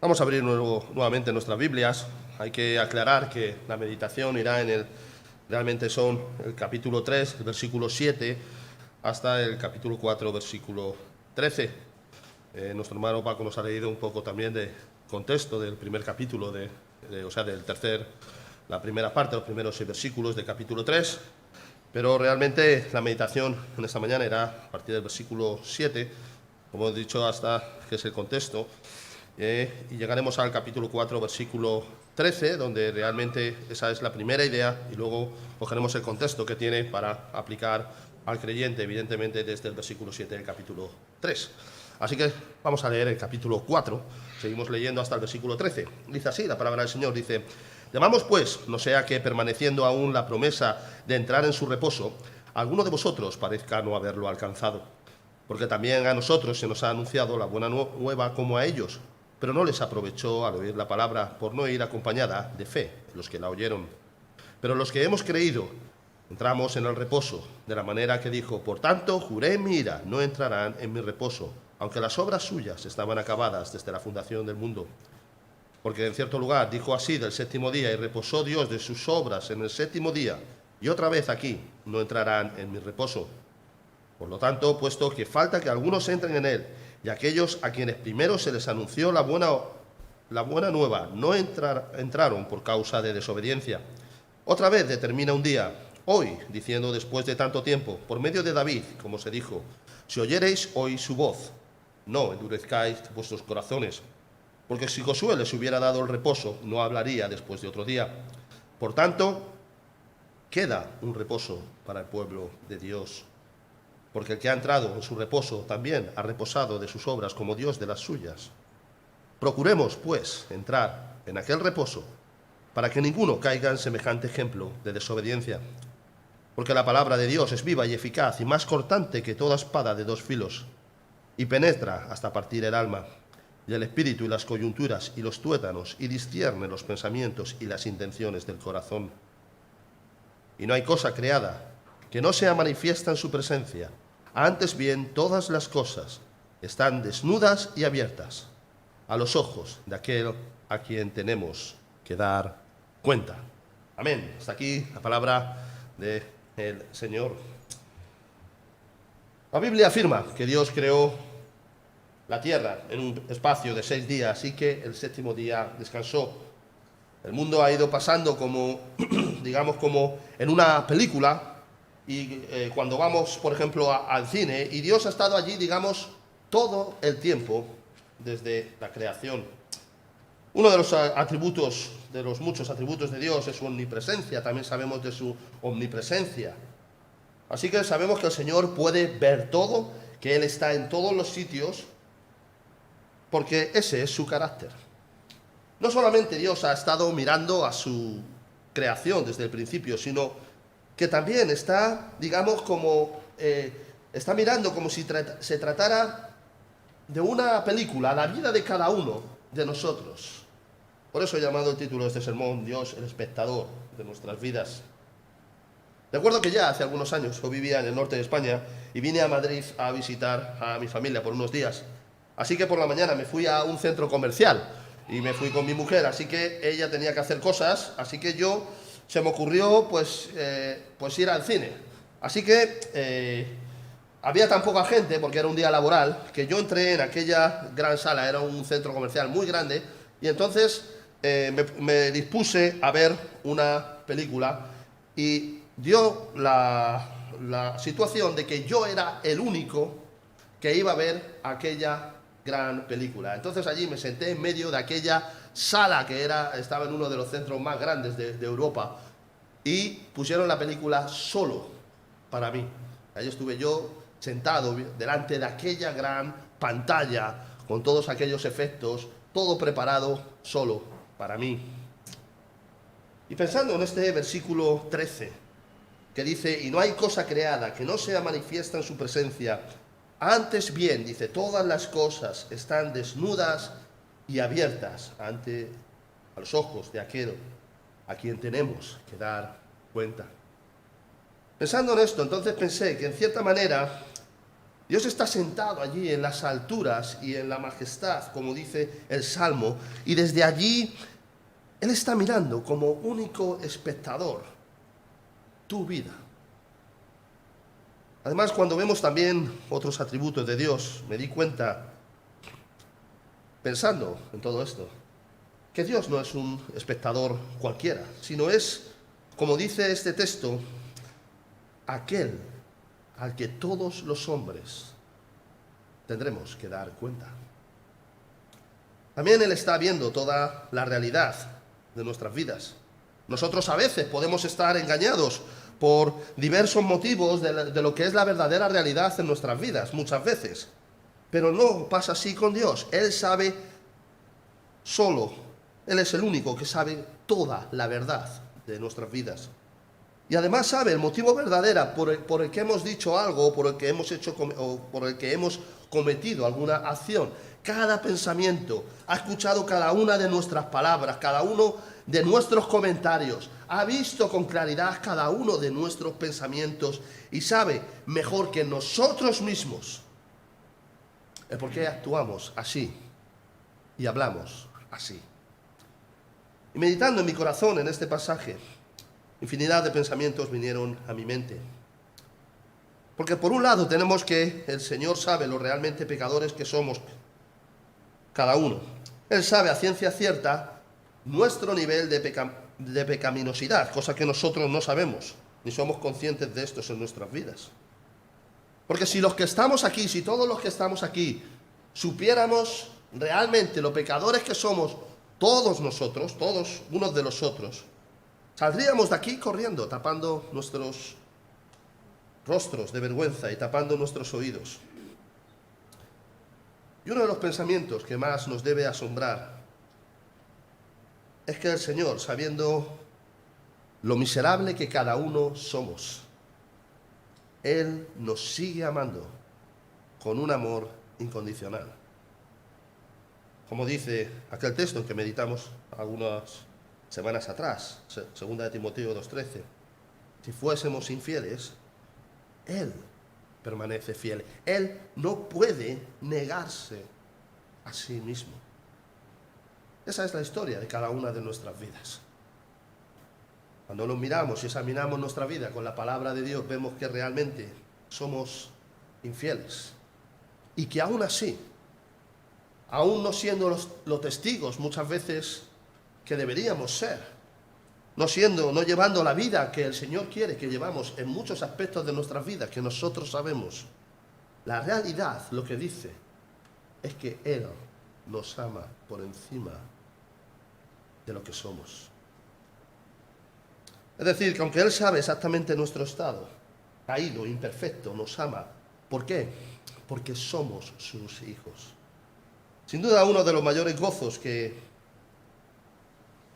Vamos a abrir nuevamente nuestras Biblias. Hay que aclarar que la meditación irá realmente son el capítulo 3, el versículo 7, hasta el capítulo 4, versículo 13. Nuestro hermano Paco nos ha leído un poco también de contexto del primer capítulo, la primera parte, los primeros 6 versículos del capítulo 3. Pero realmente la meditación en esta mañana irá a partir del versículo 7, como he dicho, hasta que es el contexto. Y llegaremos al capítulo 4, versículo 13, donde realmente esa es la primera idea, y luego cogeremos el contexto que tiene para aplicar al creyente, evidentemente, desde el versículo 7 del capítulo 3. Así que vamos a leer el capítulo 4, seguimos leyendo hasta el versículo 13. Dice así la palabra del Señor, dice: llamamos pues, no sea que permaneciendo aún la promesa de entrar en su reposo, alguno de vosotros parezca no haberlo alcanzado. Porque también a nosotros se nos ha anunciado la buena nueva como a ellos, pero no les aprovechó al oír la palabra por no ir acompañada de fe los que la oyeron. Pero los que hemos creído entramos en el reposo, de la manera que dijo: por tanto, juré en mi ira, no entrarán en mi reposo, aunque las obras suyas estaban acabadas desde la fundación del mundo. Porque en cierto lugar dijo así del séptimo día, y reposó Dios de sus obras en el séptimo día, y otra vez aquí, no entrarán en mi reposo. Por lo tanto, puesto que falta que algunos entren en él, y aquellos a quienes primero se les anunció la buena nueva no entraron por causa de desobediencia, otra vez determina un día, hoy, diciendo después de tanto tiempo, por medio de David, como se dijo: si oyereis hoy su voz, no endurezcáis vuestros corazones. Porque si Josué les hubiera dado el reposo, no hablaría después de otro día. Por tanto, queda un reposo para el pueblo de Dios. Porque el que ha entrado en su reposo también ha reposado de sus obras como Dios de las suyas. Procuremos, pues, entrar en aquel reposo, para que ninguno caiga en semejante ejemplo de desobediencia. Porque la palabra de Dios es viva y eficaz y más cortante que toda espada de 2 filos, y penetra hasta partir el alma, y el espíritu y las coyunturas y los tuétanos, y discierne los pensamientos y las intenciones del corazón. Y no hay cosa creada que no sea manifiesta en su presencia. Antes bien, todas las cosas están desnudas y abiertas a los ojos de aquel a quien tenemos que dar cuenta. Amén. Hasta aquí la palabra del Señor. La Biblia afirma que Dios creó la tierra en un espacio de 6 días y que el séptimo día descansó. El mundo ha ido pasando como, digamos, como en una película, y cuando vamos, por ejemplo, al cine, y Dios ha estado allí, digamos, todo el tiempo desde la creación. Uno de los atributos, de los muchos atributos de Dios, es su omnipresencia. También sabemos de su omnipresencia. Así que sabemos que el Señor puede ver todo, que Él está en todos los sitios, porque ese es su carácter. No solamente Dios ha estado mirando a su creación desde el principio, sino que también está, digamos, está mirando como si se tratara de una película, la vida de cada uno de nosotros. Por eso he llamado el título de este sermón: Dios, el espectador de nuestras vidas. Recuerdo que ya hace algunos años yo vivía en el norte de España y vine a Madrid a visitar a mi familia por unos días. Así que por la mañana me fui a un centro comercial y me fui con mi mujer, así que ella tenía que hacer cosas, así que se me ocurrió pues ir al cine. Así que había tan poca gente, porque era un día laboral, que yo entré en aquella gran sala, era un centro comercial muy grande, y entonces me dispuse a ver una película, y dio la situación de que yo era el único que iba a ver aquella gran película. Entonces allí me senté en medio de aquella sala que estaba en uno de los centros más grandes de Europa, y pusieron la película solo para mí. Allí estuve yo sentado delante de aquella gran pantalla con todos aquellos efectos, todo preparado solo para mí. Y pensando en este versículo 13, que dice: y no hay cosa creada que no sea manifiesta en su presencia. Antes bien, dice, todas las cosas están desnudas y abiertas a los ojos de aquel a quien tenemos que dar cuenta. Pensando en esto, entonces pensé que en cierta manera Dios está sentado allí en las alturas y en la majestad, como dice el Salmo, y desde allí Él está mirando como único espectador tu vida. Además, cuando vemos también otros atributos de Dios, me di cuenta, pensando en todo esto, que Dios no es un espectador cualquiera, sino es, como dice este texto, aquel al que todos los hombres tendremos que dar cuenta. También Él está viendo toda la realidad de nuestras vidas. Nosotros a veces podemos estar engañados por diversos motivos de lo que es la verdadera realidad en nuestras vidas, muchas veces. Pero no pasa así con Dios. Él sabe solo, Él es el único que sabe toda la verdad de nuestras vidas. Y además sabe el motivo verdadero por el que hemos dicho algo, o por el que hemos hecho, o por el que hemos cometido alguna acción. Cada pensamiento, ha escuchado cada una de nuestras palabras, cada uno de nuestros comentarios, ha visto con claridad cada uno de nuestros pensamientos y sabe mejor que nosotros mismos el por qué actuamos así y hablamos así. Y meditando en mi corazón en este pasaje, infinidad de pensamientos vinieron a mi mente. Porque por un lado tenemos que el Señor sabe lo realmente pecadores que somos cada uno. Él sabe a ciencia cierta nuestro nivel de pecaminosidad, cosa que nosotros no sabemos, ni somos conscientes de esto en nuestras vidas. Porque si los que estamos aquí, si todos los que estamos aquí, supiéramos realmente lo pecadores que somos todos nosotros, todos unos de los otros, saldríamos de aquí corriendo, tapando nuestros rostros de vergüenza y tapando nuestros oídos. Y uno de los pensamientos que más nos debe asombrar es que el Señor, sabiendo lo miserable que cada uno somos, Él nos sigue amando con un amor incondicional. Como dice aquel texto en que meditamos algunas semanas atrás, 2 Timoteo 2:13, si fuésemos infieles, Él permanece fiel. Él no puede negarse a sí mismo. Esa es la historia de cada una de nuestras vidas. Cuando lo miramos y examinamos nuestra vida con la palabra de Dios, vemos que realmente somos infieles. Y que aún así, aún no siendo los testigos muchas veces que deberíamos ser, no llevando la vida que el Señor quiere que llevamos en muchos aspectos de nuestras vidas, que nosotros sabemos, la realidad lo que dice es que Él nos ama por encima de lo que somos. Es decir, que aunque Él sabe exactamente nuestro estado, caído, imperfecto, nos ama. ¿Por qué? Porque somos sus hijos. Sin duda, uno de los mayores gozos que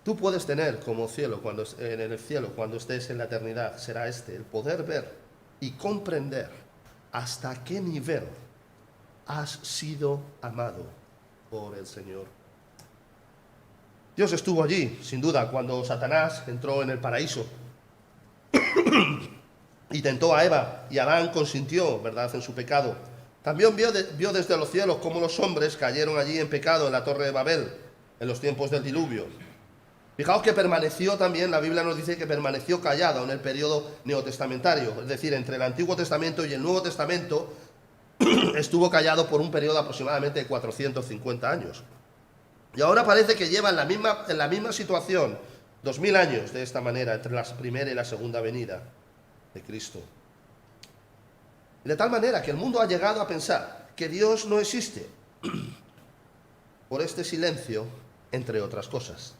tú puedes tener como cielo, en el cielo, cuando estés en la eternidad, será el poder ver y comprender hasta qué nivel has sido amado por el Señor. Dios estuvo allí, sin duda, cuando Satanás entró en el paraíso y tentó a Eva, y Adán consintió, ¿verdad?, en su pecado. También vio desde los cielos cómo los hombres cayeron allí en pecado en la Torre de Babel, en los tiempos del diluvio. Fijaos que permaneció también, la Biblia nos dice que permaneció callado en el periodo neotestamentario, es decir, entre el Antiguo Testamento y el Nuevo Testamento, estuvo callado por un periodo aproximadamente de 450 años. Y ahora parece que lleva en la misma situación, 2000 años de esta manera, entre la primera y la segunda venida de Cristo. Y de tal manera que el mundo ha llegado a pensar que Dios no existe por este silencio, entre otras cosas.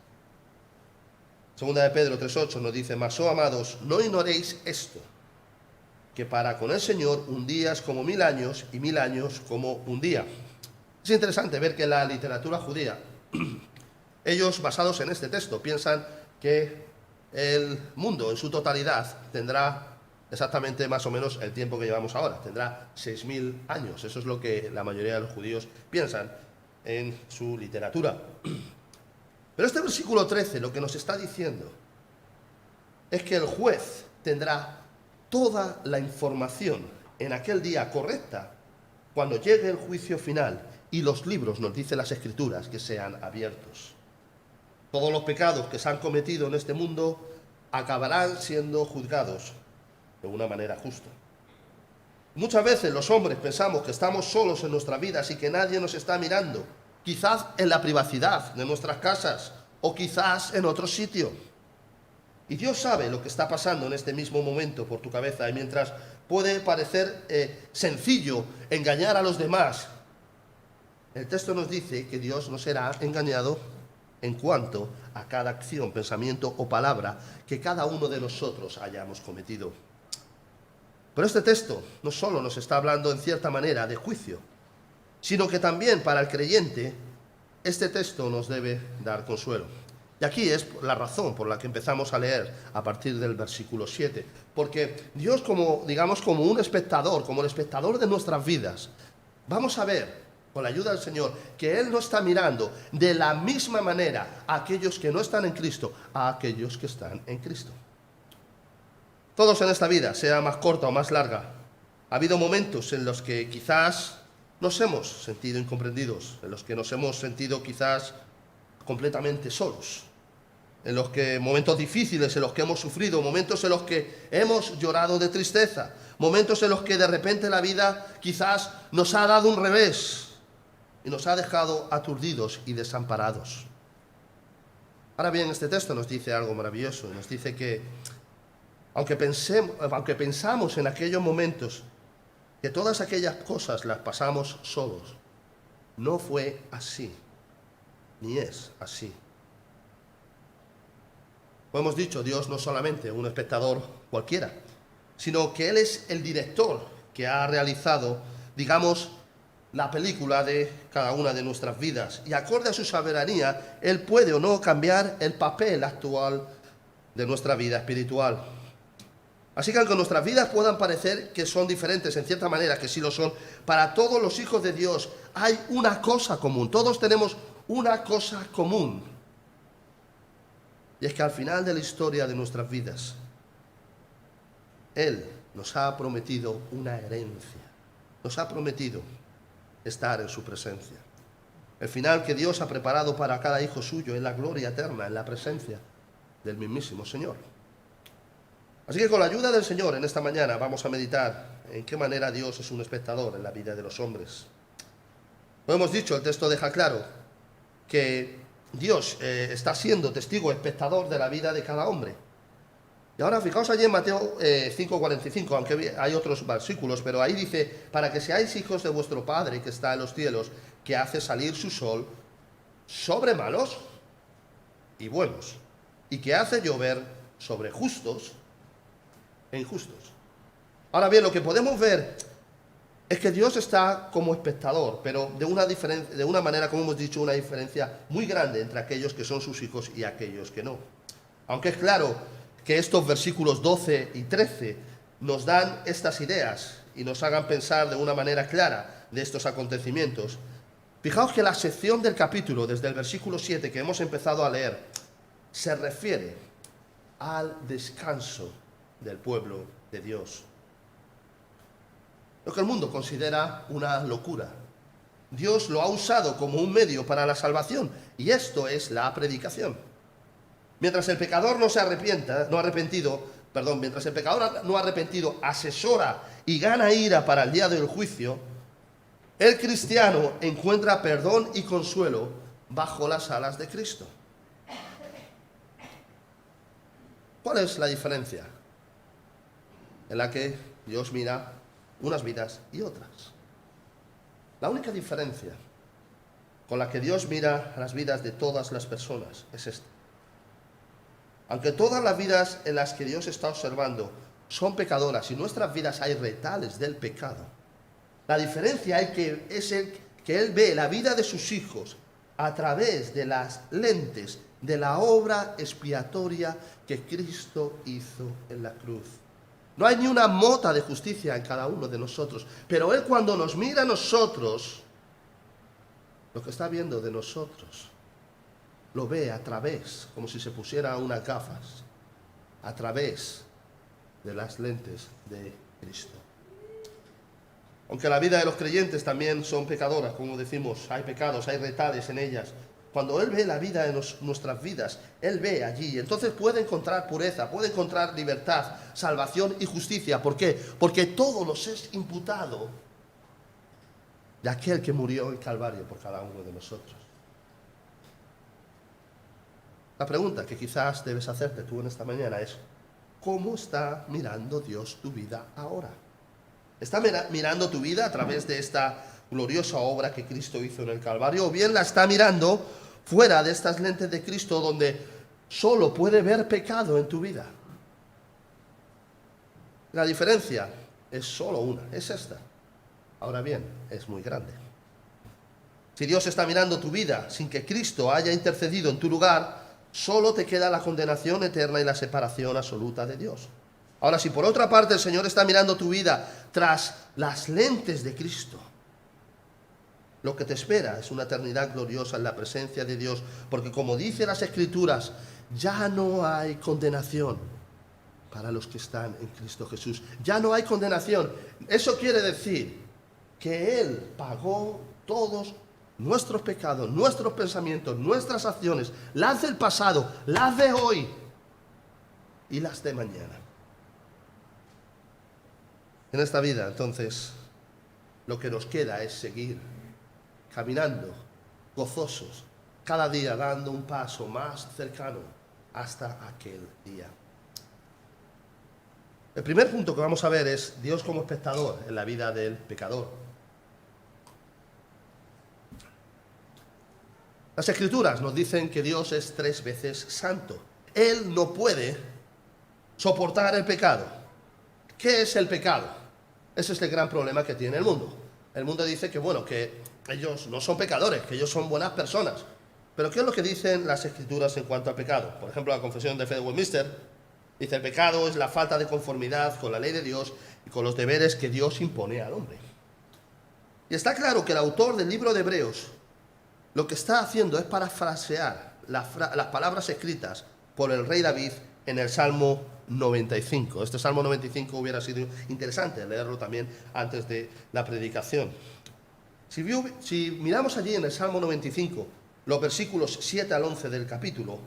Segunda de Pedro 3:8 nos dice: mas, oh amados, no ignoréis esto, que para con el Señor un día es como 1000 años y 1000 años como un día. Es interesante ver que la literatura judía, ellos basados en este texto, piensan que el mundo en su totalidad tendrá exactamente más o menos el tiempo que llevamos ahora, tendrá 6000 años. Eso es lo que la mayoría de los judíos piensan en su literatura. Pero este versículo 13 lo que nos está diciendo es que el juez tendrá toda la información en aquel día correcta cuando llegue el juicio final y los libros, nos dice las Escrituras, que sean abiertos. Todos los pecados que se han cometido en este mundo acabarán siendo juzgados de una manera justa. Muchas veces los hombres pensamos que estamos solos en nuestras vidas y que nadie nos está mirando, quizás en la privacidad de nuestras casas o quizás en otro sitio. Y Dios sabe lo que está pasando en este mismo momento por tu cabeza, y mientras puede parecer sencillo engañar a los demás, el texto nos dice que Dios no será engañado en cuanto a cada acción, pensamiento o palabra que cada uno de nosotros hayamos cometido. Pero este texto no solo nos está hablando en cierta manera de juicio, sino que también para el creyente este texto nos debe dar consuelo. Y aquí es la razón por la que empezamos a leer a partir del versículo 7. Porque Dios, como un espectador, como el espectador de nuestras vidas, vamos a ver, con la ayuda del Señor, que Él no está mirando de la misma manera a aquellos que no están en Cristo, a aquellos que están en Cristo. Todos en esta vida, sea más corta o más larga, ha habido momentos en los que quizás nos hemos sentido incomprendidos, en los que nos hemos sentido quizás completamente solos, en los que momentos difíciles en los que hemos sufrido, momentos en los que hemos llorado de tristeza, momentos en los que de repente la vida quizás nos ha dado un revés y nos ha dejado aturdidos y desamparados. Ahora bien, este texto nos dice algo maravilloso, nos dice que aunque pensamos en aquellos momentos que todas aquellas cosas las pasamos solos, no fue así, ni es así. Como hemos dicho, Dios no es solamente un espectador cualquiera, sino que Él es el director que ha realizado, la película de cada una de nuestras vidas. Y acorde a su soberanía, Él puede o no cambiar el papel actual de nuestra vida espiritual. Así que aunque nuestras vidas puedan parecer que son diferentes, en cierta manera que sí lo son, para todos los hijos de Dios hay una cosa común. Todos tenemos una cosa común. Y es que al final de la historia de nuestras vidas, Él nos ha prometido una herencia. Nos ha prometido estar en su presencia. El final que Dios ha preparado para cada hijo suyo es la gloria eterna, en la presencia del mismísimo Señor. Así que con la ayuda del Señor en esta mañana vamos a meditar en qué manera Dios es un espectador en la vida de los hombres. Como hemos dicho, el texto deja claro que Dios está siendo testigo espectador de la vida de cada hombre. Y ahora fijaos allí en Mateo 5:45, aunque hay otros versículos, pero ahí dice: para que seáis hijos de vuestro Padre que está en los cielos, que hace salir su sol sobre malos y buenos, y que hace llover sobre justos e injustos. Ahora bien, lo que podemos ver es que Dios está como espectador, pero de una manera, como hemos dicho, una diferencia muy grande entre aquellos que son sus hijos y aquellos que no. Aunque es claro que estos versículos 12 y 13 nos dan estas ideas y nos hagan pensar de una manera clara de estos acontecimientos, fijaos que la sección del capítulo, desde el versículo 7 que hemos empezado a leer, se refiere al descanso del pueblo de Dios. Lo que el mundo considera una locura, Dios lo ha usado como un medio para la salvación, y esto es la predicación. Mientras el pecador mientras el pecador no arrepentido asesora y gana ira para el día del juicio, el cristiano encuentra perdón y consuelo bajo las alas de Cristo. ¿Cuál es la diferencia en la que Dios mira unas vidas y otras? La única diferencia con la que Dios mira las vidas de todas las personas es esta. Aunque todas las vidas en las que Dios está observando son pecadoras y en nuestras vidas hay retales del pecado, la diferencia es que Él ve la vida de sus hijos a través de las lentes de la obra expiatoria que Cristo hizo en la cruz. No hay ni una mota de justicia en cada uno de nosotros, pero Él, cuando nos mira a nosotros, lo que está viendo de nosotros, lo ve a través, como si se pusiera unas gafas, a través de las lentes de Cristo. Aunque la vida de los creyentes también son pecadoras, como decimos, hay pecados, hay retales en ellas. Cuando Él ve la vida de nuestras vidas, Él ve allí. Entonces puede encontrar pureza, puede encontrar libertad, salvación y justicia. ¿Por qué? Porque todo nos es imputado de aquel que murió en Calvario por cada uno de nosotros. La pregunta que quizás debes hacerte tú en esta mañana es: ¿cómo está mirando Dios tu vida ahora? ¿Está mirando tu vida a través de esta gloriosa obra que Cristo hizo en el Calvario? ¿O bien la está mirando fuera de estas lentes de Cristo, donde solo puede ver pecado en tu vida? La diferencia es solo una, es esta. Ahora bien, es muy grande. Si Dios está mirando tu vida sin que Cristo haya intercedido en tu lugar, solo te queda la condenación eterna y la separación absoluta de Dios. Ahora, si por otra parte el Señor está mirando tu vida tras las lentes de Cristo, lo que te espera es una eternidad gloriosa en la presencia de Dios, porque como dice las Escrituras, ya no hay condenación para los que están en Cristo Jesús. Ya no hay condenación. Eso quiere decir que Él pagó todos nuestros pecados, nuestros pensamientos, nuestras acciones, las del pasado, las de hoy y las de mañana. En esta vida, entonces, lo que nos queda es seguir caminando, gozosos, cada día dando un paso más cercano hasta aquel día. El primer punto que vamos a ver es Dios como espectador en la vida del pecador. Las Escrituras nos dicen que Dios es 3 veces santo. Él no puede soportar el pecado. ¿Qué es el pecado? Ese es el gran problema que tiene el mundo. El mundo dice que, bueno, que ellos no son pecadores, que ellos son buenas personas. Pero ¿qué es lo que dicen las Escrituras en cuanto al pecado? Por ejemplo, la Confesión de Fe de Westminster dice: el pecado es la falta de conformidad con la ley de Dios y con los deberes que Dios impone al hombre. Y está claro que el autor del libro de Hebreos lo que está haciendo es parafrasear las palabras escritas por el rey David en el Salmo 95. Este Salmo 95 hubiera sido interesante leerlo también antes de la predicación. Si miramos allí en el Salmo 95, los versículos 7 al 11 del capítulo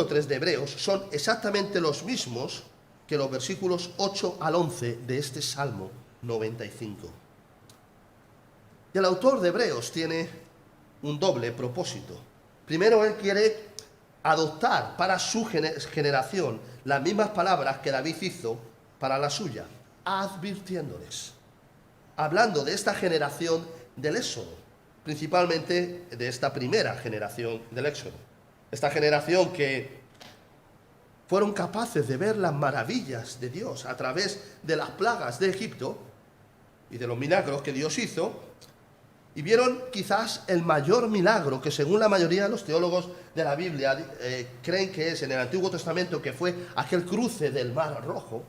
3 de Hebreos son exactamente los mismos que los versículos 8 al 11 de este Salmo 95. Y el autor de Hebreos tiene un doble propósito. Primero, él quiere adoptar para su generación las mismas palabras que David hizo para la suya, advirtiéndoles, hablando de esta generación del Éxodo, principalmente de esta primera generación del Éxodo. Esta generación que fueron capaces de ver las maravillas de Dios a través de las plagas de Egipto y de los milagros que Dios hizo, y vieron quizás el mayor milagro que, según la mayoría de los teólogos de la Biblia, creen que es en el Antiguo Testamento, que fue aquel cruce del Mar Rojo.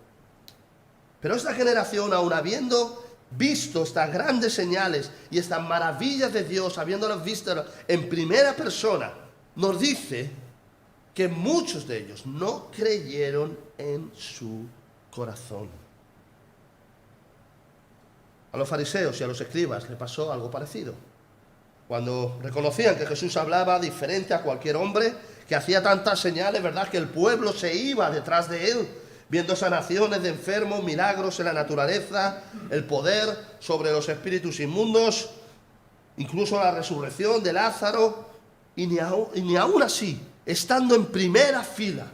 Pero esta generación, aun habiendo visto estas grandes señales y estas maravillas de Dios, habiéndolas visto en primera persona, nos dice que muchos de ellos no creyeron en su corazón. A los fariseos y a los escribas le pasó algo parecido. Cuando reconocían que Jesús hablaba diferente a cualquier hombre, que hacía tantas señales, ¿verdad?, que el pueblo se iba detrás de él, viendo sanaciones de enfermos, milagros en la naturaleza, el poder sobre los espíritus inmundos, incluso la resurrección de Lázaro, y ni aún así, estando en primera fila,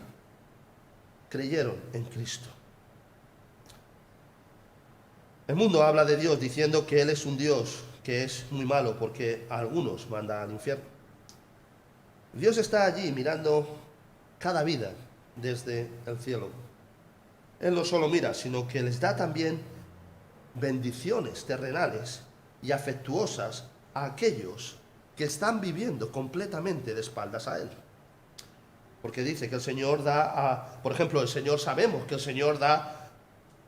creyeron en Cristo. El mundo habla de Dios diciendo que Él es un Dios que es muy malo porque a algunos manda al infierno. Dios está allí mirando cada vida desde el cielo. Él no solo mira, sino que les da también bendiciones terrenales y afectuosas a aquellos que están viviendo completamente de espaldas a Él. Porque dice que el Señor por ejemplo, sabemos que el Señor da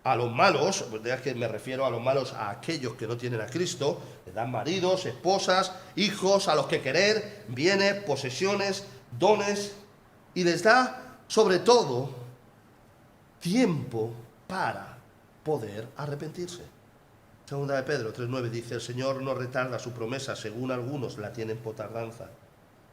a los malos, es que me refiero a los malos, a aquellos que no tienen a Cristo, les dan maridos, esposas, hijos, a los que querer, bienes, posesiones, dones, y les da, sobre todo, tiempo para poder arrepentirse. Segunda de Pedro 3:9 dice: el Señor no retarda su promesa, según algunos la tienen por tardanza,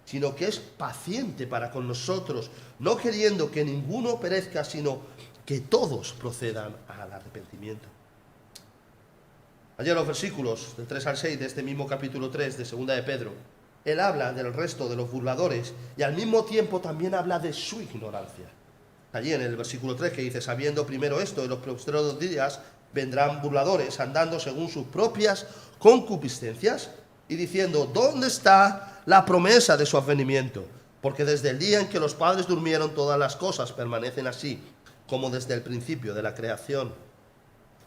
sino que es paciente para con nosotros, no queriendo que ninguno perezca, sino que todos procedan al arrepentimiento. Ayer los versículos del 3 al 6 de este mismo capítulo 3 de Segunda de Pedro, él habla del resto de los burladores y al mismo tiempo también habla de su ignorancia. Allí en el versículo 3 que dice: sabiendo primero esto, en los postreros días vendrán burladores, andando según sus propias concupiscencias y diciendo: ¿dónde está la promesa de su advenimiento? Porque desde el día en que los padres durmieron, todas las cosas permanecen así, como desde el principio de la creación.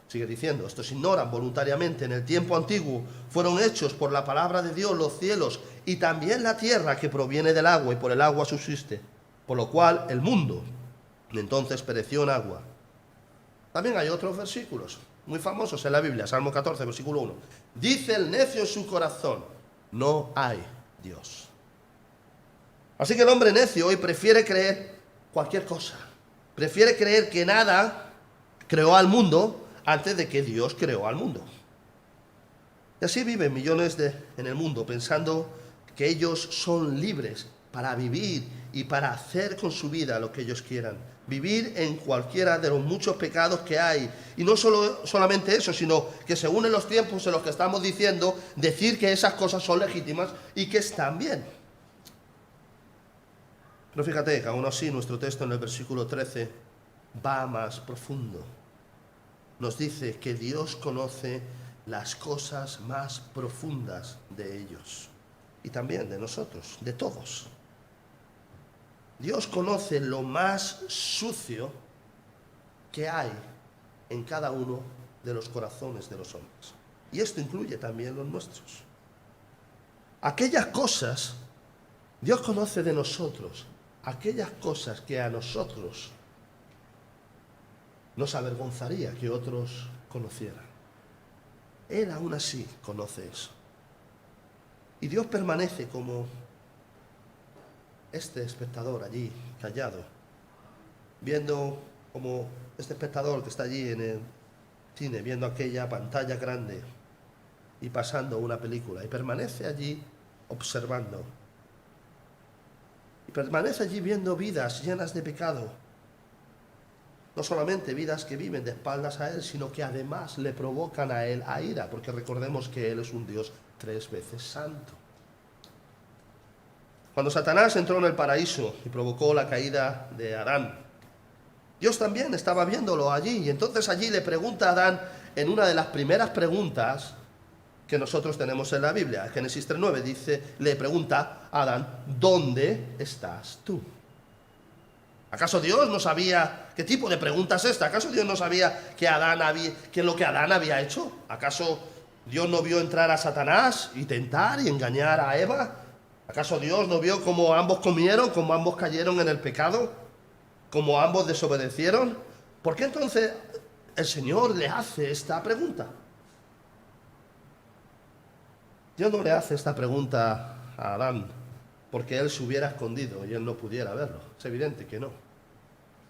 Sigue diciendo: estos ignoran voluntariamente en el tiempo antiguo fueron hechos por la palabra de Dios los cielos y también la tierra, que proviene del agua y por el agua subsiste, por lo cual el mundo entonces pereció en agua. También hay otros versículos muy famosos en la Biblia. Salmo 14, versículo 1. Dice el necio en su corazón: no hay Dios. Así que el hombre necio hoy prefiere creer cualquier cosa. Prefiere creer que nada creó al mundo antes de que Dios creó al mundo. Y así viven millones en el mundo, pensando que ellos son libres para vivir y para hacer con su vida lo que ellos quieran. Vivir en cualquiera de los muchos pecados que hay. Y no solamente eso, sino que según en los tiempos en los que estamos diciendo, decir que esas cosas son legítimas y que están bien. Pero fíjate que aún así nuestro texto en el versículo 13 va más profundo. Nos dice que Dios conoce las cosas más profundas de ellos. Y también de nosotros, de todos. Dios conoce lo más sucio que hay en cada uno de los corazones de los hombres. Y esto incluye también los nuestros. Aquellas cosas, Dios conoce de nosotros, aquellas cosas que a nosotros nos avergonzaría que otros conocieran. Él aún así conoce eso. Y Dios permanece como este espectador allí, callado, viendo como este espectador que está allí en el cine, viendo aquella pantalla grande y pasando una película, y permanece allí observando. Y permanece allí viendo vidas llenas de pecado. No solamente vidas que viven de espaldas a Él, sino que además le provocan a Él a ira, porque recordemos que Él es un Dios 3 veces santo. Cuando Satanás entró en el paraíso y provocó la caída de Adán, Dios también estaba viéndolo allí, y entonces allí le pregunta a Adán en una de las primeras preguntas que nosotros tenemos en la Biblia. Génesis 3:9 dice, le pregunta a Adán: ¿dónde estás tú? ¿Acaso Dios no sabía qué tipo de pregunta es esta? ¿Acaso Dios no sabía que lo que Adán había hecho? ¿Acaso Dios no vio entrar a Satanás y tentar y engañar a Eva? ¿Acaso Dios no vio cómo ambos comieron, cómo ambos cayeron en el pecado, cómo ambos desobedecieron? ¿Por qué entonces el Señor le hace esta pregunta? Dios no le hace esta pregunta a Adán porque él se hubiera escondido y él no pudiera verlo. Es evidente que no.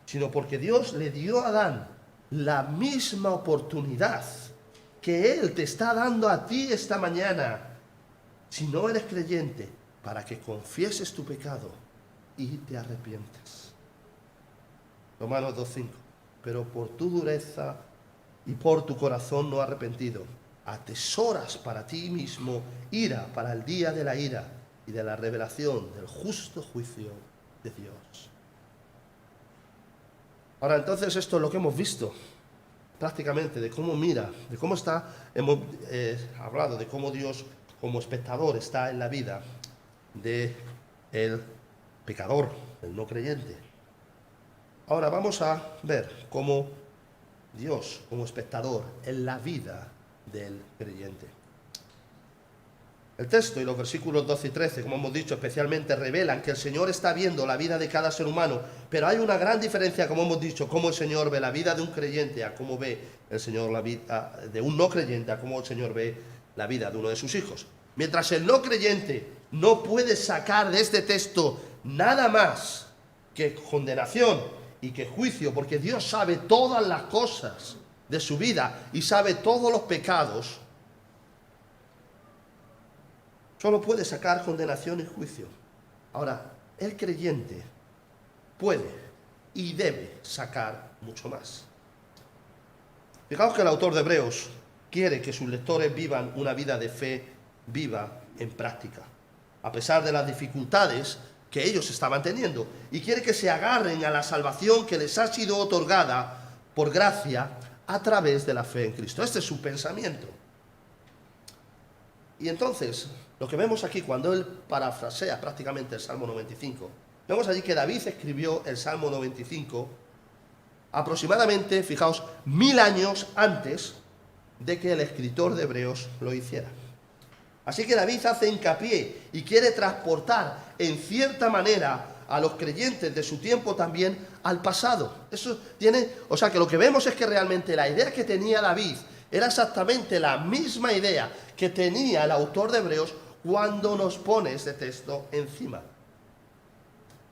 Sino porque Dios le dio a Adán la misma oportunidad que Él te está dando a ti esta mañana, si no eres creyente, para que confieses tu pecado y te arrepientes. Romanos 2:5. Pero por tu dureza y por tu corazón no arrepentido, atesoras para ti mismo ira para el día de la ira y de la revelación del justo juicio de Dios. Ahora, entonces, esto es lo que hemos visto prácticamente, de cómo mira, de cómo está, hemos hablado de cómo Dios como espectador está en la vida del pecador, el no creyente. Ahora vamos a ver cómo Dios como espectador en la vida del creyente. El texto y los versículos 12 y 13, como hemos dicho, especialmente revelan que el Señor está viendo la vida de cada ser humano, pero hay una gran diferencia, como hemos dicho, cómo el Señor ve la vida de un creyente a cómo ve el Señor la vida de un no creyente, a cómo el Señor ve la vida de uno de sus hijos. Mientras el no creyente no puede sacar de este texto nada más que condenación y que juicio, porque Dios sabe todas las cosas de su vida y sabe todos los pecados, solo puede sacar condenación y juicio. Ahora, el creyente puede y debe sacar mucho más. Fijaos que el autor de Hebreos quiere que sus lectores vivan una vida de fe viva en práctica, a pesar de las dificultades que ellos estaban teniendo, y quiere que se agarren a la salvación que les ha sido otorgada por gracia a través de la fe en Cristo. Este es su pensamiento. Y entonces, lo que vemos aquí, cuando él parafrasea prácticamente el Salmo 95, vemos allí que David escribió el Salmo 95 aproximadamente, fijaos, 1000 años antes de que el escritor de Hebreos lo hiciera. Así que David hace hincapié y quiere transportar en cierta manera a los creyentes de su tiempo también al pasado. Eso tiene, o sea que lo que vemos es que realmente la idea que tenía David era exactamente la misma idea que tenía el autor de Hebreos cuando nos pone este texto encima.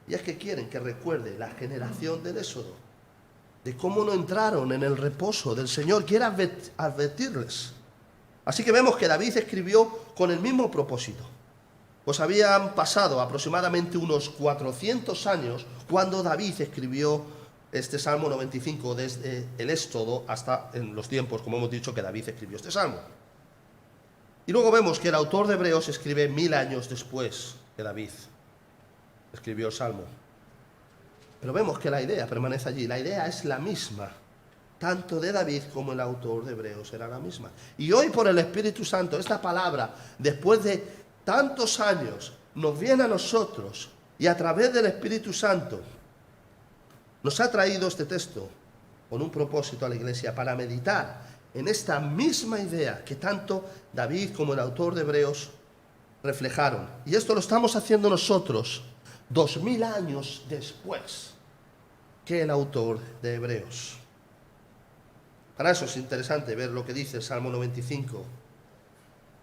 Y es que quieren que recuerde la generación del Éxodo, de cómo no entraron en el reposo del Señor. Quiere advertirles. Así que vemos que David escribió con el mismo propósito. Pues habían pasado aproximadamente unos 400 años cuando David escribió este Salmo 95, desde el Éxodo hasta en los tiempos, como hemos dicho, que David escribió este Salmo. Y luego vemos que el autor de Hebreos escribe 1000 años después que David escribió el Salmo. Pero vemos que la idea permanece allí. La idea es la misma. Tanto de David como el autor de Hebreos era la misma. Y hoy, por el Espíritu Santo, esta palabra, después de tantos años, nos viene a nosotros y a través del Espíritu Santo nos ha traído este texto con un propósito a la iglesia, para meditar en esta misma idea que tanto David como el autor de Hebreos reflejaron. Y esto lo estamos haciendo nosotros 2000 años después que el autor de Hebreos. Para eso es interesante ver lo que dice el Salmo 95,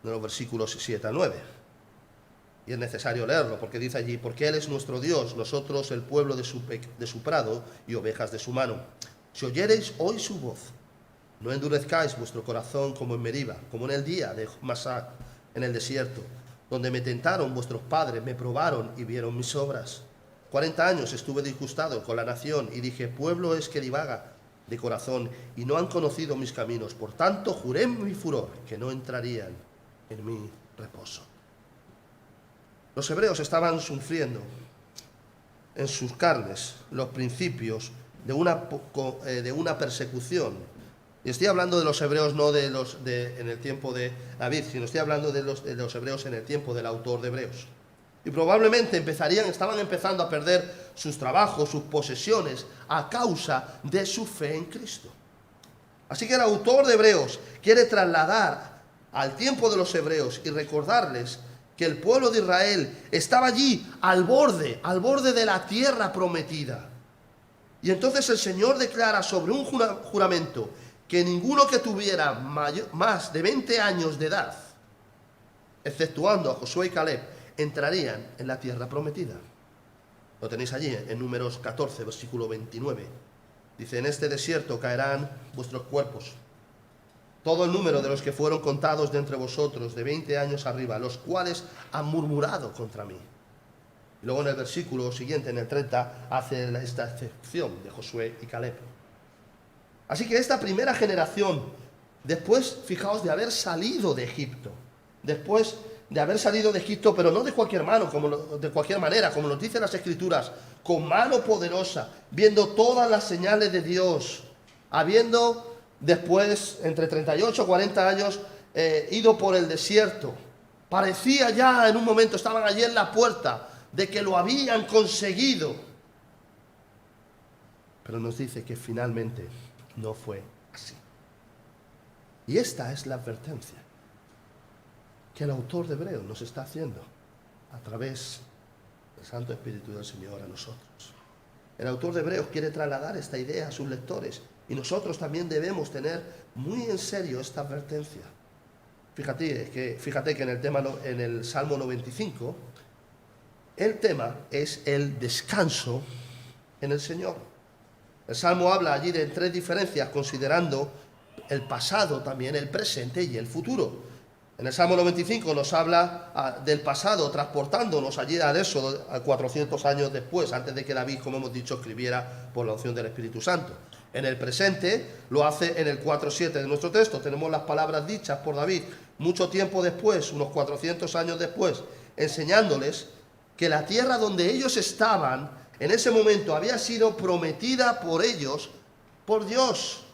de los versículos 7 a 9. Y es necesario leerlo, porque dice allí: porque Él es nuestro Dios, nosotros el pueblo de su prado y ovejas de su mano. Si oyereis hoy su voz, no endurezcáis vuestro corazón como en Meriba, como en el día de Masá, en el desierto, donde me tentaron vuestros padres, me probaron y vieron mis obras. 40 años estuve disgustado con la nación y dije: pueblo es que divaga de corazón y no han conocido mis caminos. Por tanto, juré en mi furor que no entrarían en mi reposo. Los hebreos estaban sufriendo en sus carnes los principios de una persecución. Y estoy hablando de los hebreos no en el tiempo de David, sino estoy hablando de los hebreos en el tiempo del autor de Hebreos. Y probablemente estaban empezando a perder sus trabajos, sus posesiones, a causa de su fe en Cristo. Así que el autor de Hebreos quiere trasladar al tiempo de los hebreos y recordarles que el pueblo de Israel estaba allí al borde de la tierra prometida. Y entonces el Señor declara sobre un juramento que ninguno que tuviera más de 20 años de edad, exceptuando a Josué y Caleb, entrarían en la tierra prometida. Lo tenéis allí en Números 14, versículo 29. Dice: en este desierto caerán vuestros cuerpos, todo el número de los que fueron contados de entre vosotros, de 20 años arriba, los cuales han murmurado contra mí. Y luego en el versículo siguiente, en el 30, hace esta excepción de Josué y Caleb. Así que esta primera generación, después, fijaos, de haber salido de Egipto, después de haber salido de Egipto, pero no de cualquier manera, como nos dicen las Escrituras, con mano poderosa, viendo todas las señales de Dios, habiendo después, entre 38 y 40 años, ido por el desierto. Parecía ya en un momento, estaban allí en la puerta, de que lo habían conseguido. Pero nos dice que finalmente no fue así. Y esta es la advertencia que el autor de Hebreos nos está haciendo a través del Santo Espíritu del Señor a nosotros. El autor de Hebreos quiere trasladar esta idea a sus lectores, y nosotros también debemos tener muy en serio esta advertencia. Fíjate que en el Salmo 95, el tema es el descanso en el Señor. El Salmo habla allí de 3 diferencias, considerando el pasado también, el presente y el futuro. En el Salmo 95 nos habla del pasado, transportándonos allí al Éxodo, a 400 años después, antes de que David, como hemos dicho, escribiera por la unción del Espíritu Santo. En el presente lo hace en el 4:7 de nuestro texto. Tenemos las palabras dichas por David mucho tiempo después, unos 400 años después, enseñándoles que la tierra donde ellos estaban en ese momento había sido prometida por ellos, por Dios,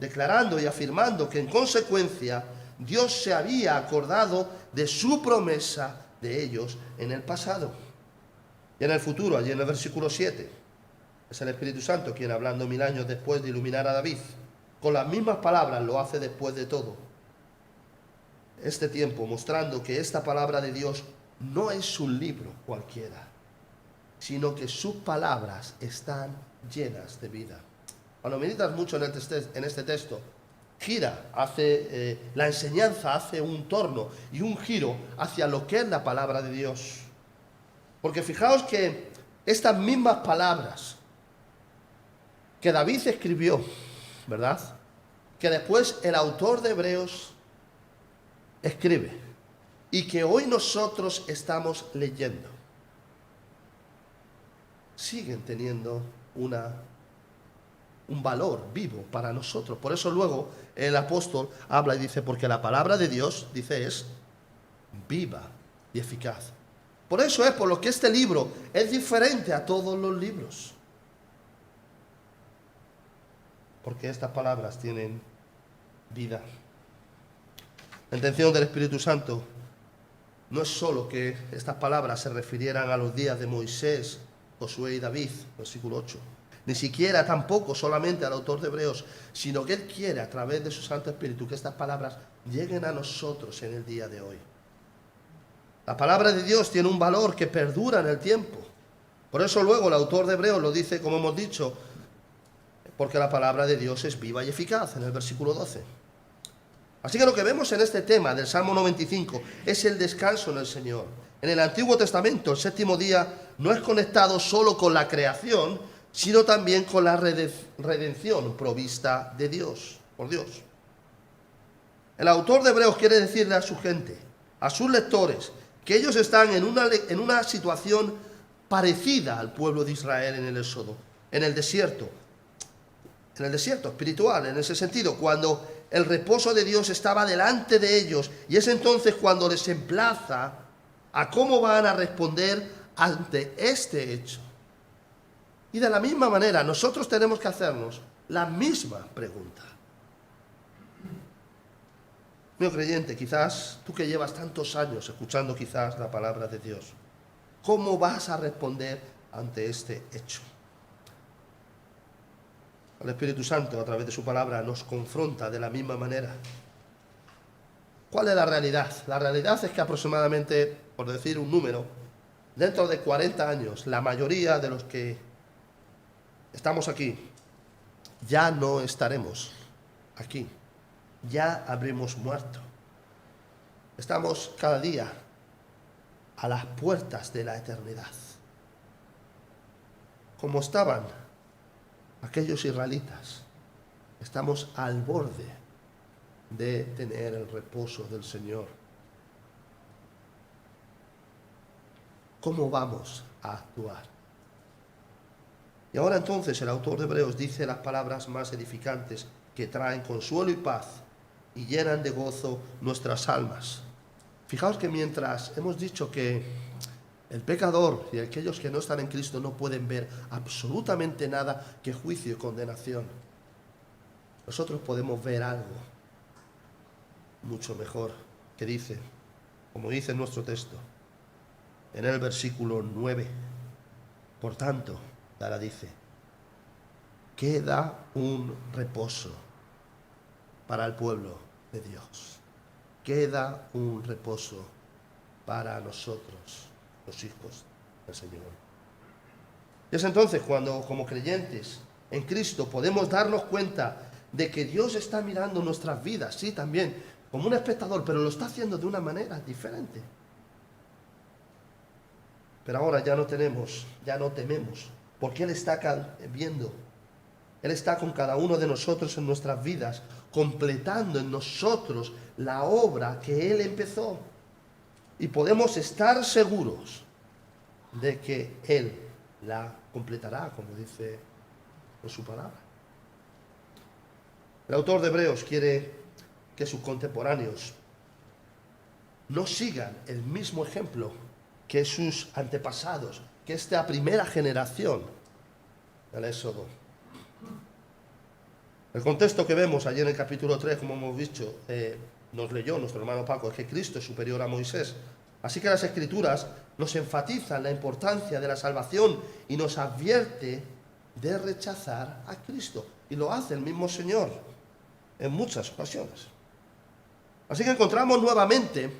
declarando y afirmando que en consecuencia Dios se había acordado de su promesa de ellos en el pasado. Y en el futuro, allí en el versículo 7, es el Espíritu Santo quien, hablando 1000 años después de iluminar a David, con las mismas palabras lo hace después de todo este tiempo, mostrando que esta palabra de Dios no es un libro cualquiera, sino que sus palabras están llenas de vida. Cuando meditas mucho en este texto, gira, la enseñanza hace un torno y un giro hacia lo que es la palabra de Dios. Porque fijaos que estas mismas palabras que David escribió, ¿verdad?, que después el autor de Hebreos escribe y que hoy nosotros estamos leyendo, siguen teniendo un valor vivo para nosotros. Por eso luego el apóstol habla y dice, porque la palabra de Dios, dice, es viva y eficaz. Por eso es por lo que este libro es diferente a todos los libros. Porque estas palabras tienen vida. La intención del Espíritu Santo no es solo que estas palabras se refirieran a los días de Moisés, Josué y David, versículo 8. Ni siquiera tampoco solamente al autor de Hebreos, sino que Él quiere a través de su Santo Espíritu que estas palabras lleguen a nosotros en el día de hoy. La palabra de Dios tiene un valor que perdura en el tiempo. Por eso luego el autor de Hebreos lo dice, como hemos dicho, porque la palabra de Dios es viva y eficaz, en el versículo 12. Así que lo que vemos en este tema del Salmo 95 es el descanso en el Señor. En el Antiguo Testamento, el séptimo día no es conectado solo con la creación, sino también con la redención provista de Dios, por Dios. El autor de Hebreos quiere decirle a su gente, a sus lectores, que ellos están en una situación parecida al pueblo de Israel en el Éxodo, en el desierto espiritual, en ese sentido, cuando el reposo de Dios estaba delante de ellos, y es entonces cuando les emplaza a cómo van a responder ante este hecho. Y de la misma manera, nosotros tenemos que hacernos la misma pregunta. Mío creyente, quizás tú que llevas tantos años escuchando quizás la palabra de Dios, ¿cómo vas a responder ante este hecho? El Espíritu Santo, a través de su palabra, nos confronta de la misma manera. ¿Cuál es la realidad? La realidad es que aproximadamente, por decir un número, dentro de 40 años, la mayoría de los que estamos aquí, ya no estaremos aquí. Ya habremos muerto. Estamos cada día a las puertas de la eternidad. Como estaban aquellos israelitas, estamos al borde de tener el reposo del Señor. ¿Cómo vamos a actuar? Y ahora entonces el autor de Hebreos dice las palabras más edificantes que traen consuelo y paz y llenan de gozo nuestras almas. Fijaos que mientras hemos dicho que el pecador y aquellos que no están en Cristo no pueden ver absolutamente nada que juicio y condenación, nosotros podemos ver algo mucho mejor, que dice, como dice en nuestro texto, en el versículo 9, por tanto, ahora dice, queda un reposo para el pueblo de Dios. Queda un reposo para nosotros, los hijos del Señor. Y es entonces cuando, como creyentes en Cristo, podemos darnos cuenta de que Dios está mirando nuestras vidas, sí, también, como un espectador, pero lo está haciendo de una manera diferente. Pero ahora ya no tememos, porque Él está viendo. Él está con cada uno de nosotros en nuestras vidas, completando en nosotros la obra que Él empezó. Y podemos estar seguros de que Él la completará, como dice en su palabra. El autor de Hebreos quiere que sus contemporáneos no sigan el mismo ejemplo que sus antepasados, que esta primera generación del Éxodo. El contexto que vemos allí en el capítulo 3, como hemos dicho, nos leyó nuestro hermano Paco, es que Cristo es superior a Moisés. Así que las Escrituras nos enfatizan la importancia de la salvación y nos advierte de rechazar a Cristo. Y lo hace el mismo Señor en muchas ocasiones. Así que encontramos nuevamente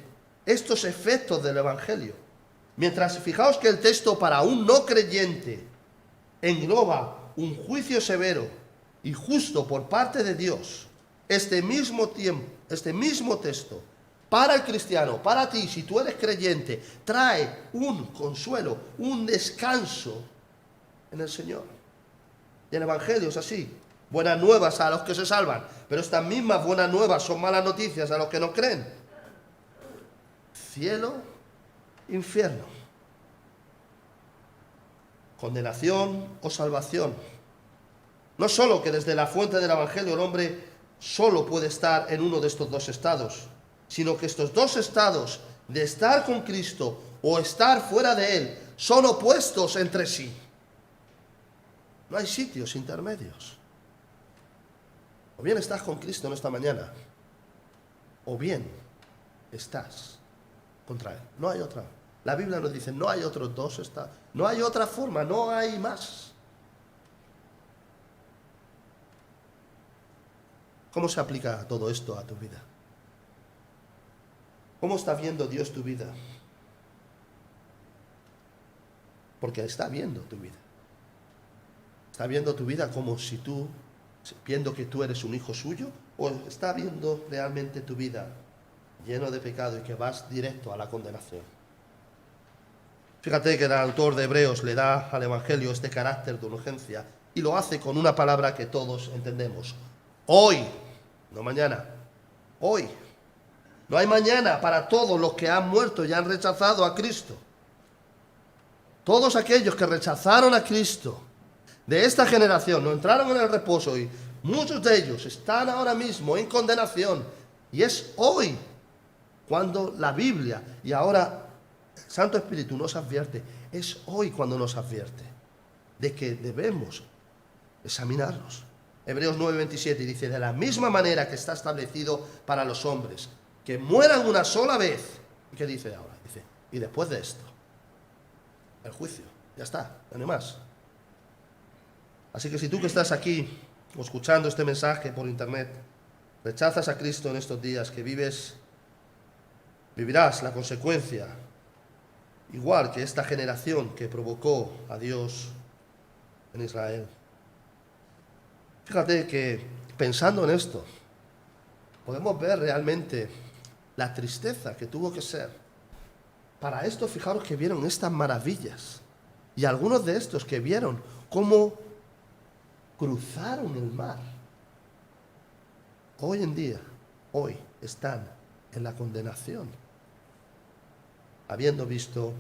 estos efectos del Evangelio. Mientras, fijaos que el texto para un no creyente engloba un juicio severo y justo por parte de Dios, este mismo texto, para el cristiano, para ti, si tú eres creyente, trae un consuelo, un descanso en el Señor. Y el Evangelio es así. Buenas nuevas a los que se salvan, pero estas mismas buenas nuevas son malas noticias a los que no creen. Cielo, infierno. Condenación o salvación. No solo que desde la fuente del Evangelio el hombre solo puede estar en uno de estos dos estados, sino que estos dos estados de estar con Cristo o estar fuera de Él son opuestos entre sí. No hay sitios intermedios. O bien estás con Cristo en esta mañana, o bien estás contra Él. No hay otra. La Biblia nos dice, no hay otros dos estados. No hay otra forma, no hay más. ¿Cómo se aplica todo esto a tu vida? ¿Cómo está viendo Dios tu vida? Porque está viendo tu vida. ¿Está viendo tu vida como si tú, viendo que tú eres un hijo suyo? ¿O está viendo realmente tu vida lleno de pecado y que vas directo a la condenación? Fíjate que el autor de Hebreos le da al Evangelio este carácter de urgencia y lo hace con una palabra que todos entendemos. Hoy, no mañana, hoy. No hay mañana para todos los que han muerto y han rechazado a Cristo. Todos aquellos que rechazaron a Cristo de esta generación no entraron en el reposo y muchos de ellos están ahora mismo en condenación. Y es hoy cuando la Biblia y ahora el Santo Espíritu nos advierte, es hoy cuando nos advierte de que debemos examinarnos. Hebreos 9:27 dice, de la misma manera que está establecido para los hombres, que mueran una sola vez. ¿Y qué dice ahora? Dice, y después de esto, el juicio. Ya está, no hay más. Así que si tú que estás aquí o escuchando este mensaje por internet, rechazas a Cristo en estos días, que vivirás la consecuencia, igual que esta generación que provocó a Dios en Israel. Fíjate que pensando en esto, podemos ver realmente la tristeza que tuvo que ser. Para esto, fijaros que vieron estas maravillas. Y algunos de estos que vieron cómo cruzaron el mar, hoy en día, hoy están en la condenación, habiendo visto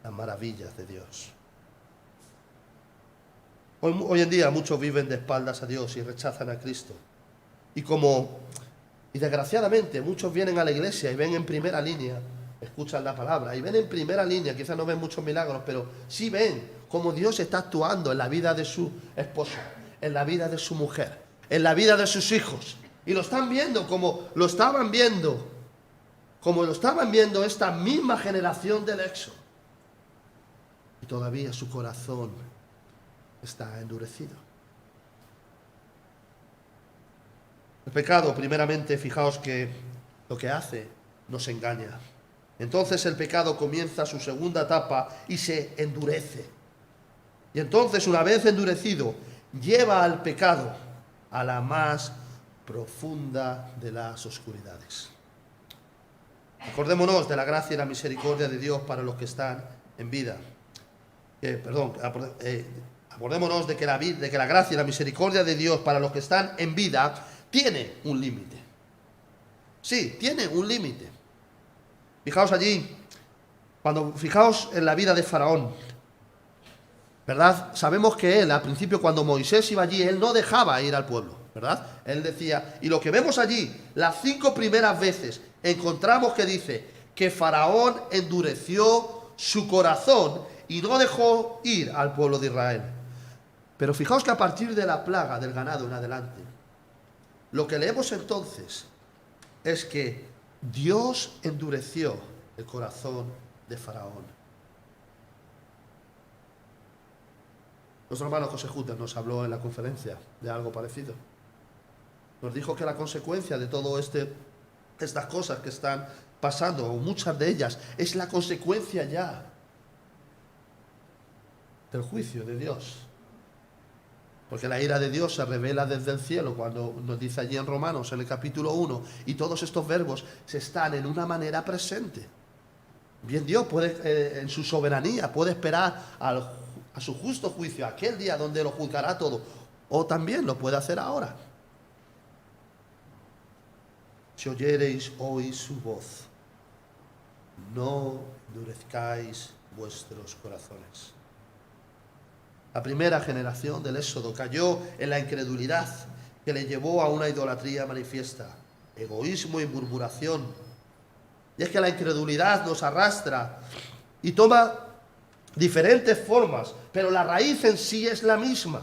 las maravillas de Dios. Hoy en día muchos viven de espaldas a Dios y rechazan a Cristo. Y desgraciadamente muchos vienen a la iglesia y ven en primera línea, escuchan la palabra y ven en primera línea, quizás no ven muchos milagros, pero sí ven cómo Dios está actuando en la vida de su esposo, en la vida de su mujer, en la vida de sus hijos. Y lo están viendo como lo estaban viendo esta misma generación del Éxodo. Y todavía su corazón está endurecido. El pecado, primeramente, fijaos que lo que hace nos engaña. Entonces el pecado comienza su segunda etapa y se endurece. Y entonces, una vez endurecido, lleva al pecado a la más profunda de las oscuridades. Acordémonos de la gracia y la misericordia de Dios para los que están en vida. Acordémonos de que la gracia y la misericordia de Dios para los que están en vida tiene un límite. Sí, tiene un límite. Fijaos allí, fijaos en la vida de Faraón, ¿verdad? Sabemos que él, al principio, cuando Moisés iba allí, él no dejaba ir al pueblo, ¿verdad? Él decía, y lo que vemos allí, las 5 primeras veces, encontramos que dice que Faraón endureció su corazón y no dejó ir al pueblo de Israel. Pero fijaos que a partir de la plaga del ganado en adelante, lo que leemos entonces es que Dios endureció el corazón de Faraón. Nuestro hermano José Juter nos habló en la conferencia de algo parecido. Nos dijo que la consecuencia de todo estas cosas que están pasando, o muchas de ellas, es la consecuencia ya del juicio de Dios. Porque la ira de Dios se revela desde el cielo, cuando nos dice allí en Romanos, en el capítulo 1, y todos estos verbos se están en una manera presente. Bien, Dios puede, en su soberanía, puede esperar a su justo juicio, aquel día donde lo juzgará todo, o también lo puede hacer ahora. Si oyereis hoy su voz, no endurezcáis vuestros corazones. La primera generación del Éxodo cayó en la incredulidad que le llevó a una idolatría manifiesta, egoísmo y murmuración. Y es que la incredulidad nos arrastra y toma diferentes formas, pero la raíz en sí es la misma.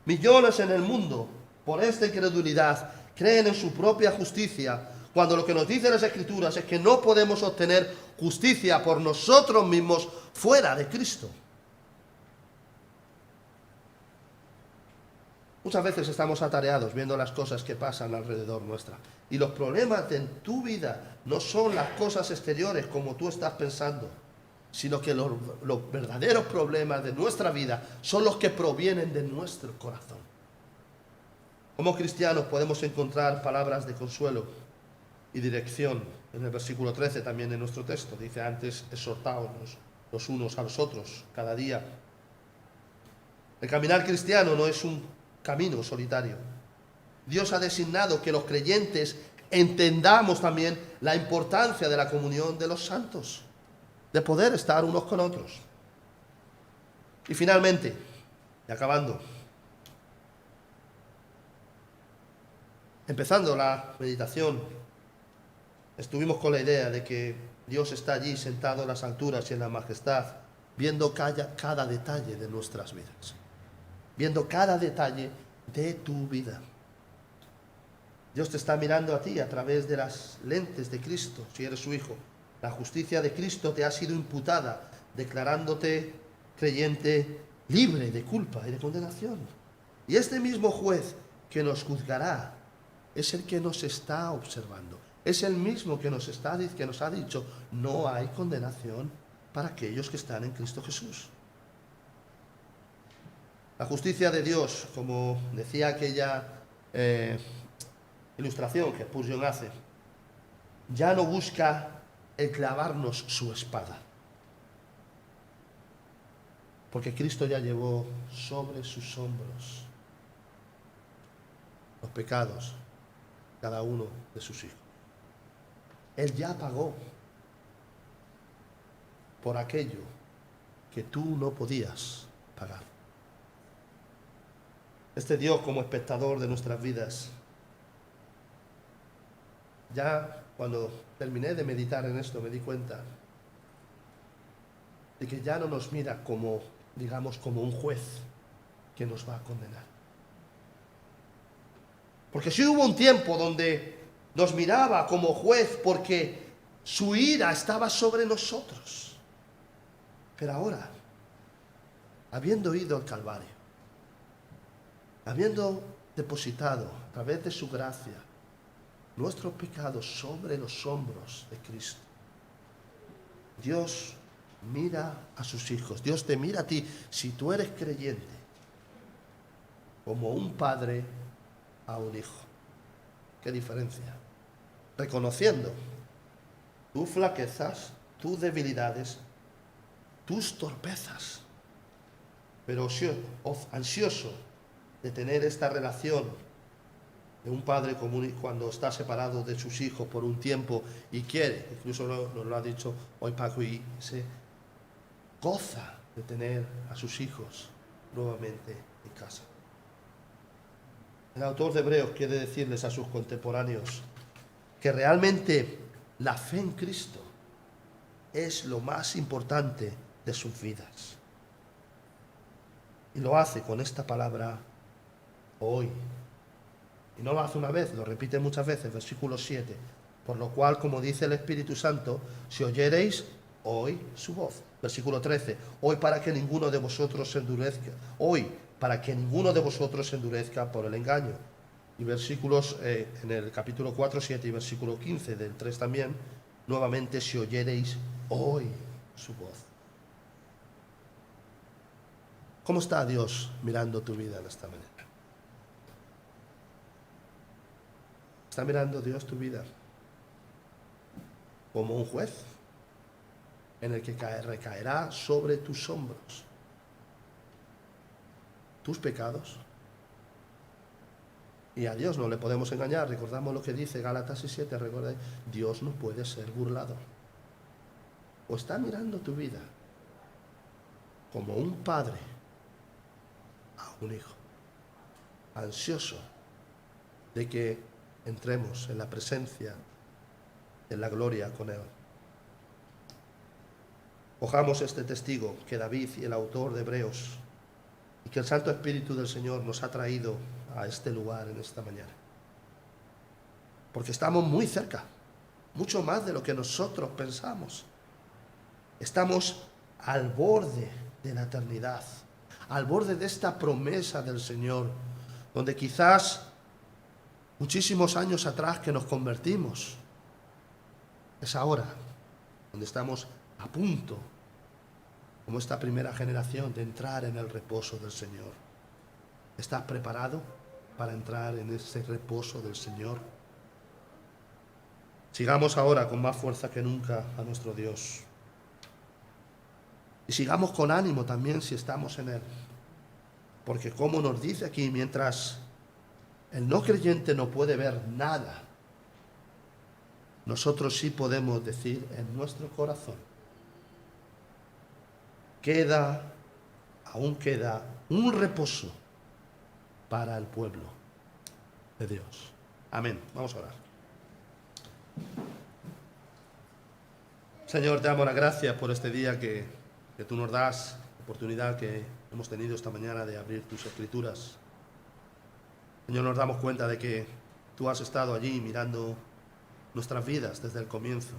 Millones en el mundo, por esta incredulidad, creen en su propia justicia, cuando lo que nos dicen las Escrituras es que no podemos obtener justicia por nosotros mismos fuera de Cristo. Muchas veces estamos atareados viendo las cosas que pasan alrededor nuestra. Y los problemas de tu vida no son las cosas exteriores como tú estás pensando, sino que los verdaderos problemas de nuestra vida son los que provienen de nuestro corazón. Como cristianos podemos encontrar palabras de consuelo y dirección. En el versículo 13 también en nuestro texto dice: antes exhortaos los unos a los otros cada día. El caminar cristiano no es un camino solitario. Dios ha designado que los creyentes entendamos también la importancia de la comunión de los santos, de poder estar unos con otros. Y finalmente, y acabando, empezando la meditación, estuvimos con la idea de que Dios está allí sentado en las alturas y en la majestad, viendo cada detalle de nuestras vidas, viendo cada detalle de tu vida. Dios te está mirando a ti a través de las lentes de Cristo, si eres su hijo. La justicia de Cristo te ha sido imputada, declarándote creyente libre de culpa y de condenación. Y este mismo juez que nos juzgará es el que nos está observando. Es el mismo que nos ha dicho: no hay condenación para aquellos que están en Cristo Jesús. La justicia de Dios, como decía aquella ilustración que Spurgeon hace, ya no busca el clavarnos su espada, porque Cristo ya llevó sobre sus hombros los pecados de cada uno de sus hijos. Él ya pagó por aquello que tú no podías pagar. Este Dios, como espectador de nuestras vidas, ya cuando terminé de meditar en esto me di cuenta de que ya no nos mira como, digamos, como un juez que nos va a condenar. Porque sí hubo un tiempo donde nos miraba como juez porque su ira estaba sobre nosotros. Pero ahora, habiendo ido al Calvario, habiendo depositado a través de su gracia nuestros pecados sobre los hombros de Cristo, Dios mira a sus hijos. Dios te mira a ti, si tú eres creyente, como un padre a un hijo. ¿Qué diferencia? Reconociendo tus flaquezas, tus debilidades, tus torpezas, pero ansioso de tener esta relación de un padre común cuando está separado de sus hijos por un tiempo y quiere, incluso nos lo ha dicho hoy Paco, y se goza de tener a sus hijos nuevamente en casa. El autor de Hebreos quiere decirles a sus contemporáneos que realmente la fe en Cristo es lo más importante de sus vidas. Y lo hace con esta palabra hoy. Y no lo hace una vez, lo repite muchas veces, versículo 7. Por lo cual, como dice el Espíritu Santo, si oyereis hoy su voz. Versículo 13. Hoy para que ninguno de vosotros se endurezca. Hoy para que ninguno de vosotros se endurezca por el engaño. Y versículos en el capítulo 4, 7 y versículo 15 del 3 también. Nuevamente, si oyereis hoy su voz. ¿Cómo está Dios mirando tu vida en esta mañana? ¿Está mirando Dios tu vida como un juez en el que recaerá sobre tus hombros tus pecados? Y a Dios no le podemos engañar. Recordamos lo que dice Gálatas 6:7. Recuerda, Dios no puede ser burlado. O está mirando tu vida como un padre a un hijo, ansioso de que entremos en la presencia de la gloria con Él. Cojamos este testigo que David y el autor de Hebreos y que el Santo Espíritu del Señor nos ha traído a este lugar en esta mañana. Porque estamos muy cerca, mucho más de lo que nosotros pensamos. Estamos al borde de la eternidad, al borde de esta promesa del Señor, donde quizás muchísimos años atrás que nos convertimos, es ahora donde estamos a punto, como esta primera generación, de entrar en el reposo del Señor. ¿Estás preparado para entrar en ese reposo del Señor? Sigamos ahora con más fuerza que nunca a nuestro Dios. Y sigamos con ánimo también si estamos en Él. Porque como nos dice aquí, mientras el no creyente no puede ver nada, nosotros sí podemos decir en nuestro corazón, aún queda un reposo para el pueblo de Dios. Amén. Vamos a orar. Señor, te damos las gracias por este día que tú nos das, la oportunidad que hemos tenido esta mañana de abrir tus escrituras. Señor, nos damos cuenta de que tú has estado allí mirando nuestras vidas desde el comienzo,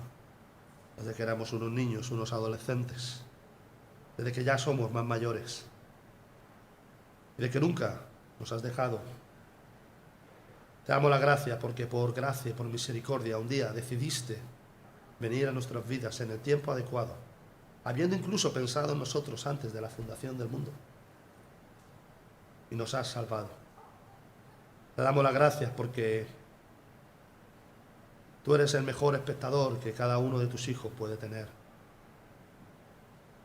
desde que éramos unos niños, unos adolescentes, desde que ya somos más mayores, y de que nunca nos has dejado. Te damos la gracia porque por gracia y por misericordia un día decidiste venir a nuestras vidas en el tiempo adecuado, habiendo incluso pensado en nosotros antes de la fundación del mundo, y nos has salvado. Te damos las gracias porque tú eres el mejor espectador que cada uno de tus hijos puede tener.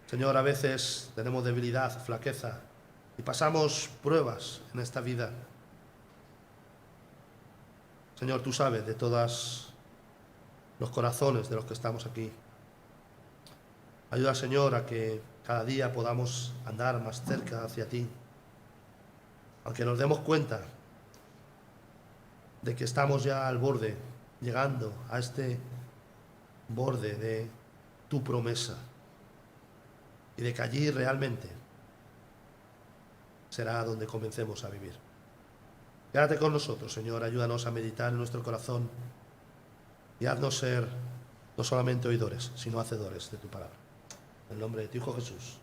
Señor, a veces tenemos debilidad, flaqueza, y pasamos pruebas en esta vida. Señor, tú sabes de todos los corazones de los que estamos aquí. Ayuda, Señor, a que cada día podamos andar más cerca hacia ti, aunque nos demos cuenta de que estamos ya al borde, llegando a este borde de tu promesa, y de que allí realmente será donde comencemos a vivir. Quédate con nosotros, Señor, ayúdanos a meditar en nuestro corazón y haznos ser no solamente oidores, sino hacedores de tu palabra. En el nombre de tu Hijo Jesús.